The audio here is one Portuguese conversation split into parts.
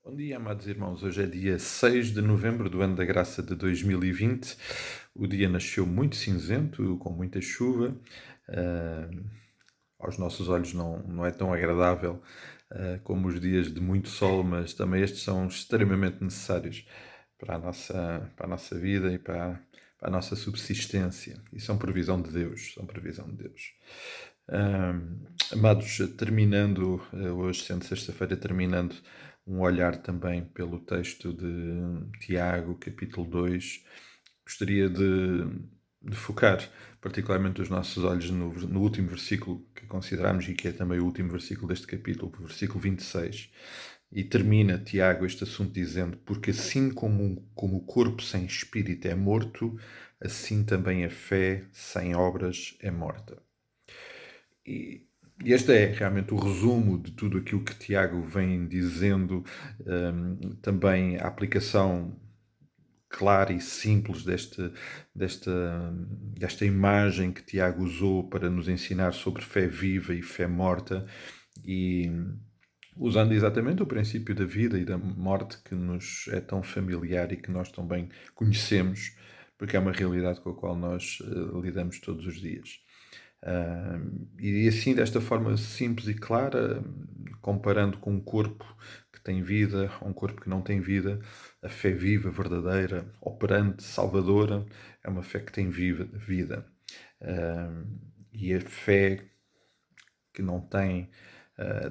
Bom dia, amados irmãos. Hoje é dia 6 de novembro do ano da graça de 2020. O dia nasceu muito cinzento, com muita chuva. Ah, Aos nossos olhos não é tão agradável como os dias de muito sol, mas também estes são extremamente necessários para a nossa vida e para a nossa subsistência. E são provisão de Deus, são provisão de Deus. Amados, terminando, hoje sendo sexta-feira, terminando um olhar também pelo texto de Tiago, capítulo 2, gostaria de focar particularmente os nossos olhos no último versículo que consideramos e que é também o último versículo deste capítulo, o versículo 26. E termina Tiago este assunto dizendo: porque assim como o corpo sem espírito é morto, assim também a fé sem obras é morta. E este é realmente o resumo de tudo aquilo que Tiago vem dizendo, também a aplicação clara e simples desta imagem que Tiago usou para nos ensinar sobre fé viva e fé morta, e usando exatamente o princípio da vida e da morte que nos é tão familiar e que nós tão bem conhecemos, porque é uma realidade com a qual nós lidamos todos os dias. E assim, desta forma simples e clara, comparando com um corpo que tem vida, um corpo que não tem vida, a fé viva, verdadeira, operante, salvadora, é uma fé que tem vida. E a fé que não tem,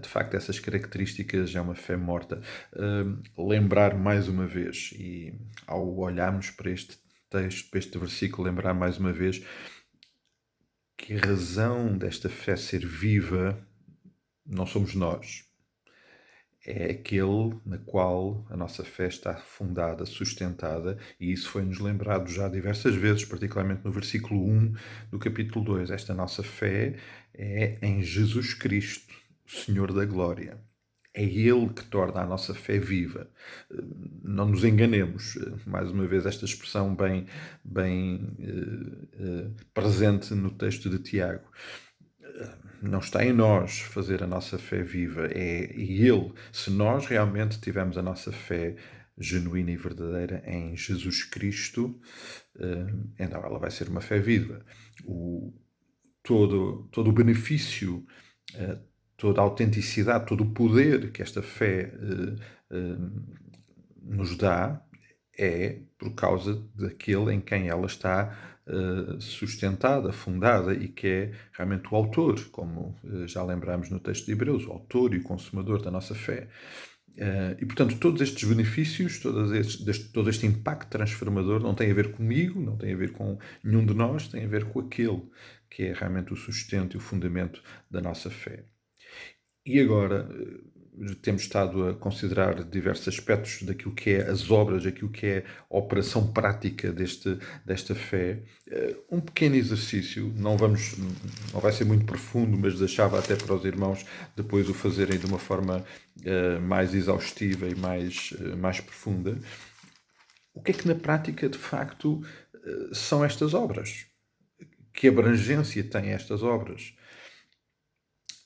de facto, essas características é uma fé morta. Lembrar mais uma vez, e ao olharmos para este texto, para este versículo, lembrar mais uma vez que a razão desta fé ser viva não somos nós. É aquele na qual a nossa fé está fundada, sustentada, e isso foi-nos lembrado já diversas vezes, particularmente no versículo 1 do capítulo 2. Esta nossa fé é em Jesus Cristo, Senhor da Glória. É Ele que torna a nossa fé viva. Não nos enganemos. Mais uma vez, esta expressão bem presente no texto de Tiago. Não está em nós fazer a nossa fé viva, é Ele. Se nós realmente tivermos a nossa fé genuína e verdadeira em Jesus Cristo, então ela vai ser uma fé viva. Todo o benefício, toda a autenticidade, todo o poder que esta fé nos dá é por causa daquele em quem ela está sustentada, fundada, e que é realmente o autor, como já lembramos no texto de Hebreus, o autor e o consumador da nossa fé. E, portanto, todos estes benefícios, todo este impacto transformador não tem a ver comigo, não tem a ver com nenhum de nós, tem a ver com aquele que é realmente o sustento e o fundamento da nossa fé. E agora temos estado a considerar diversos aspectos daquilo que é as obras, daquilo que é a operação prática desta fé. Um pequeno exercício, não vai ser muito profundo, mas deixava até para os irmãos depois o fazerem de uma forma mais exaustiva e mais profunda. O que é que na prática, de facto, são estas obras? Que abrangência têm estas obras?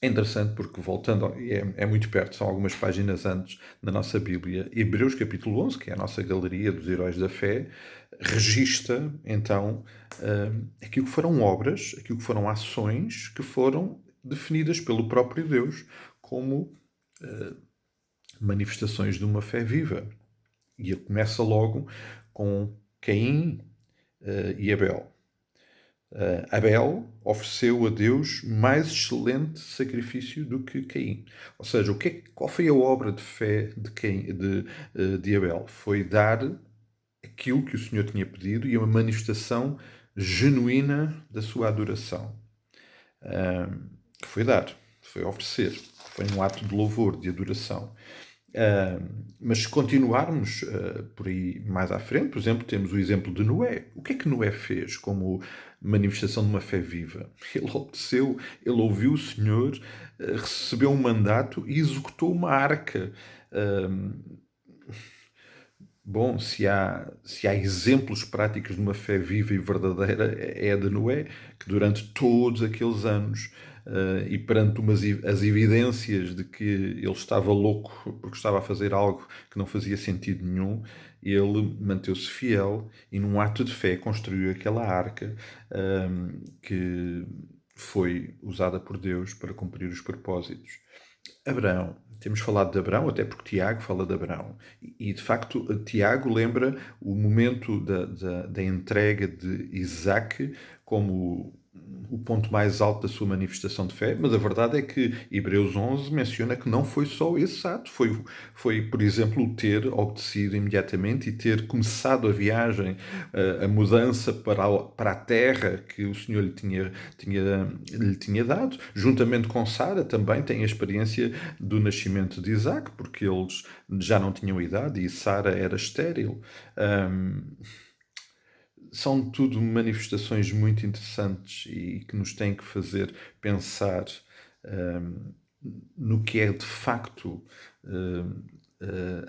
É interessante porque, voltando, é muito perto, são algumas páginas antes, na nossa Bíblia, Hebreus capítulo 11, que é a nossa galeria dos heróis da fé, registra, então, aquilo que foram obras, aquilo que foram ações que foram definidas pelo próprio Deus como manifestações de uma fé viva. E ele começa logo com Caim e Abel. Abel ofereceu a Deus mais excelente sacrifício do que Caim. Ou seja, qual foi a obra de fé de Abel? Foi dar aquilo que o Senhor tinha pedido e uma manifestação genuína da sua adoração. Foi dar, foi oferecer, foi um ato de louvor, de adoração. Mas se continuarmos por aí mais à frente, por exemplo, temos o exemplo de Noé. O que é que Noé fez como manifestação de uma fé viva? Ele obedeceu, ele ouviu o Senhor, recebeu um mandato e executou uma arca. Bom, se há exemplos práticos de uma fé viva e verdadeira, é a de Noé, que durante todos aqueles anos e perante as evidências de que ele estava louco porque estava a fazer algo que não fazia sentido nenhum, ele manteve-se fiel e, num ato de fé, construiu aquela arca que foi usada por Deus para cumprir os propósitos. Abraão. Temos falado de Abraão, até porque Tiago fala de Abraão. E de facto, Tiago lembra o momento da entrega de Isaac como o ponto mais alto da sua manifestação de fé, mas a verdade é que Hebreus 11 menciona que não foi só esse ato, foi por exemplo, o ter obedecido imediatamente e ter começado a viagem, a mudança para a terra que o Senhor lhe tinha dado, juntamente com Sara também tem a experiência do nascimento de Isaac, porque eles já não tinham idade e Sara era estéril. São tudo manifestações muito interessantes e que nos têm que fazer pensar no que é de facto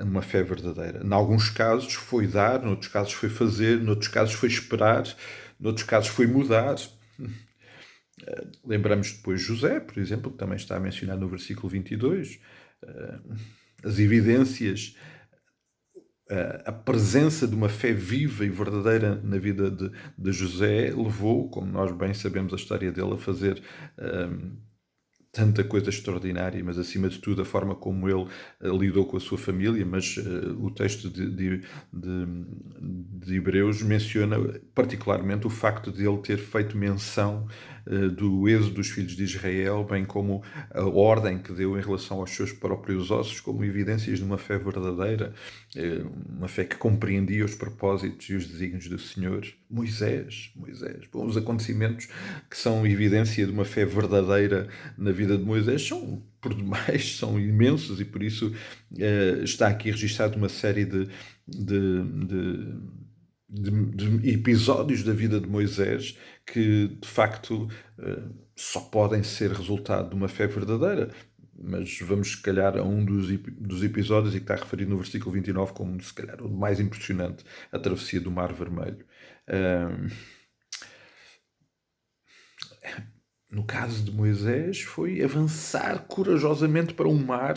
uma fé verdadeira. Em alguns casos foi dar, noutros casos foi fazer, noutros casos foi esperar, noutros casos foi mudar. Lembramos depois José, por exemplo, que também está mencionado no versículo 22. As evidências, a presença de uma fé viva e verdadeira na vida de José levou, como nós bem sabemos a história dele, a fazer tanta coisa extraordinária, mas acima de tudo a forma como ele lidou com a sua família, mas o texto de Hebreus menciona particularmente o facto de ele ter feito menção do êxodo dos filhos de Israel, bem como a ordem que deu em relação aos seus próprios ossos, como evidências de uma fé verdadeira, uma fé que compreendia os propósitos e os desígnios do Senhor. Moisés, bom, os acontecimentos que são evidência de uma fé verdadeira na vida de Moisés são, por demais, são imensos e por isso está aqui registado uma série de episódios da vida de Moisés que de facto só podem ser resultado de uma fé verdadeira. Mas vamos, se calhar, a um dos episódios e que está referido no versículo 29 como, se calhar, o mais impressionante, a travessia do Mar Vermelho. No caso de Moisés, foi avançar corajosamente para o mar,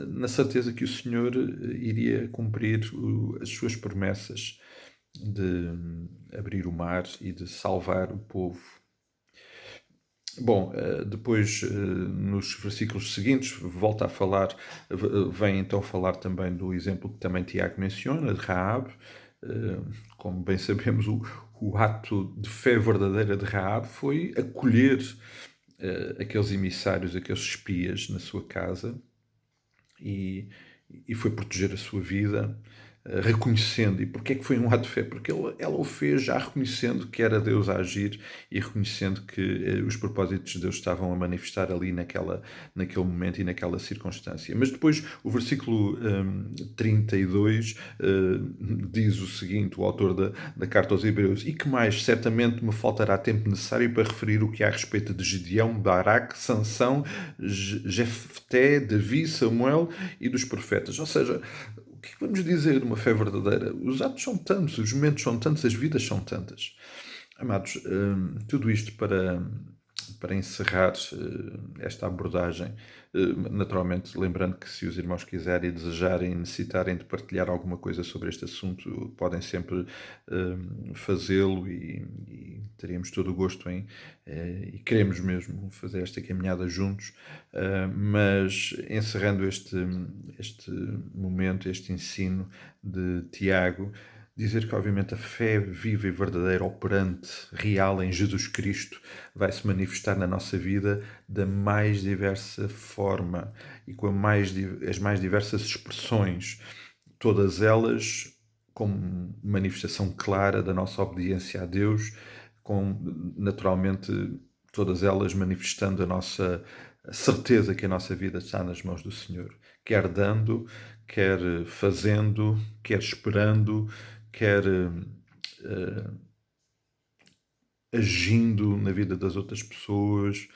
na certeza que o Senhor iria cumprir as suas promessas de abrir o mar e de salvar o povo. Bom, depois nos versículos seguintes volta a falar, vem então falar também do exemplo que também Tiago menciona, de Raabe. Como bem sabemos, o ato de fé verdadeira de Raabe foi acolher aqueles emissários, aqueles espias na sua casa e foi proteger a sua vida, reconhecendo. E porquê é que foi um ato de fé? Porque ela o fez já reconhecendo que era Deus a agir e reconhecendo que os propósitos de Deus estavam a manifestar ali naquele momento e naquela circunstância. Mas depois o versículo 32 diz o seguinte, o autor da carta aos Hebreus: e que mais? Certamente me faltará tempo necessário para referir o que há a respeito de Gideão, Baraque, Sansão, Jefté, Davi, Samuel e dos profetas. Ou seja, o que vamos dizer de uma fé verdadeira? Os atos são tantos, os momentos são tantos, as vidas são tantas. Amados, tudo isto para encerrar esta abordagem, naturalmente lembrando que se os irmãos quiserem, desejarem e necessitarem de partilhar alguma coisa sobre este assunto, podem sempre fazê-lo e teríamos todo o gosto e queremos mesmo fazer esta caminhada juntos, mas encerrando este momento, este ensino de Tiago, dizer que, obviamente, a fé viva e verdadeira, operante, real em Jesus Cristo, vai se manifestar na nossa vida da mais diversa forma e com as mais diversas expressões, todas elas com manifestação clara da nossa obediência a Deus, com, naturalmente, todas elas manifestando a nossa certeza que a nossa vida está nas mãos do Senhor, quer dando, quer fazendo, quer esperando, quer agindo na vida das outras pessoas.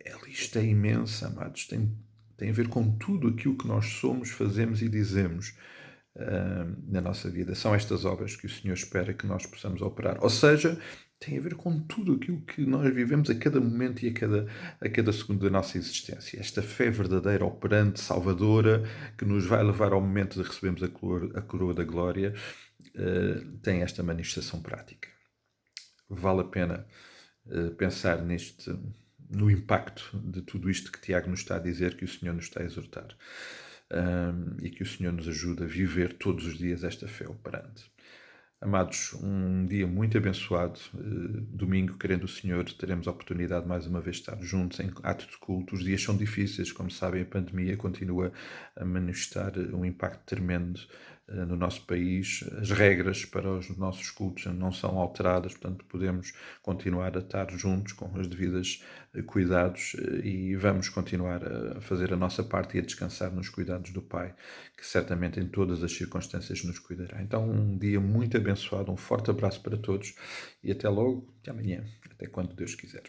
A lista é imensa, amados. Tem a ver com tudo aquilo que nós somos, fazemos e dizemos. na nossa vida. São estas obras que o Senhor espera que nós possamos operar. Ou seja, tem a ver com tudo aquilo que nós vivemos a cada momento e a cada segundo da nossa existência. Esta fé verdadeira, operante, salvadora, que nos vai levar ao momento de recebermos a coroa da glória, tem esta manifestação prática. Vale a pena pensar no impacto de tudo isto que Tiago nos está a dizer, que o Senhor nos está a exortar. E que o Senhor nos ajude a viver todos os dias esta fé operante. Amados, um dia muito abençoado. Domingo, querendo o Senhor, teremos a oportunidade mais uma vez de estar juntos em ato de culto. Os dias são difíceis, como sabem, a pandemia continua a manifestar um impacto tremendo no nosso país. As regras para os nossos cultos não são alteradas, portanto podemos continuar a estar juntos com os devidos cuidados e vamos continuar a fazer a nossa parte e a descansar nos cuidados do Pai, que certamente em todas as circunstâncias nos cuidará. Então, um dia muito abençoado, um forte abraço para todos e até logo, até amanhã, até quando Deus quiser.